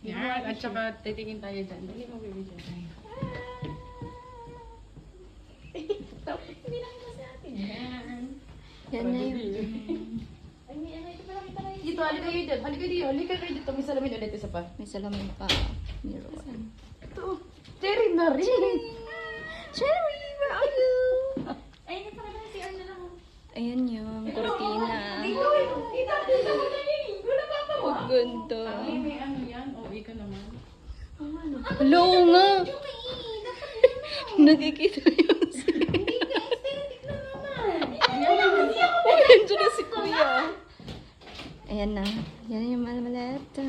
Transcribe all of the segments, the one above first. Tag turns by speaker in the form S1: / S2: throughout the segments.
S1: Yan, at saka titingin tayo dyan. Dali mo, baby, dyan.
S2: Hindi na kita sa atin. Yan.
S3: Yan na yun.
S2: Ay, may ano, ito pala kita kayo.
S1: Dito, halika kayo dyan. Halika dito. Halika kayo dito. May salamin ulit. Isa pa.
S3: May salamin pa. Mirror.
S1: Ito. Cherry na rin.
S3: Cherry, where are you?
S2: Ay, hindi pala na si Arna lang.
S3: Ayan yung cortina.
S2: Dito, dito. Wala pa pa.
S3: Ang ganda.
S1: Ay, may ano yan. O, ika naman.
S3: Hello nga. Nakikita yun siya.
S2: Hindi ka, aesthetic na naman.
S3: Oh, nandiyan na si Kuya. Ayan na. Yan yung malmaleta.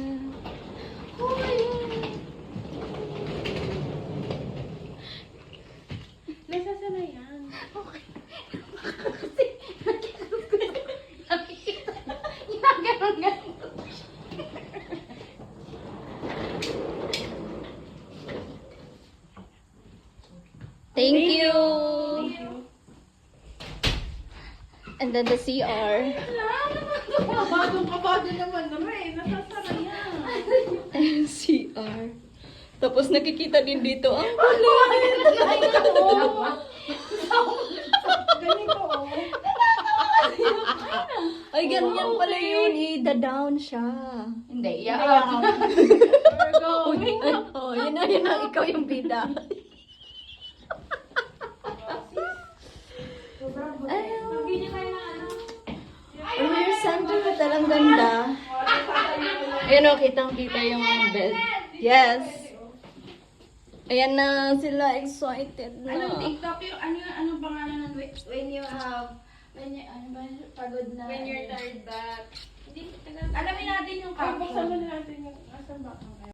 S1: Nasa sana yan.
S2: Ganun.
S3: Thank you. And then the CR.
S1: Kabado naman naman eh. Nasasara yan.
S3: And CR. Tapos nakikita din dito ang kulit.
S1: Ganito, oh.
S3: Ay, ganyan pala yun. I-down siya.
S2: Hindi,
S1: Kaya,
S2: iyak.
S1: Virgo.
S3: Oh, yun na. Ikaw yung bida.
S2: Video tayo na ano.
S3: Hair center ka talang ganda. Ayun o, kitang-kita yung bed. Yes. Ayan na sila, excited na.
S2: Anong TikTok yung, anong pangalan ng when you have, when you, ano ba, pagod na.
S1: When you're tired back.
S2: Hindi, alamin natin yung caption.
S1: Buksan mo na natin yung asan ba ang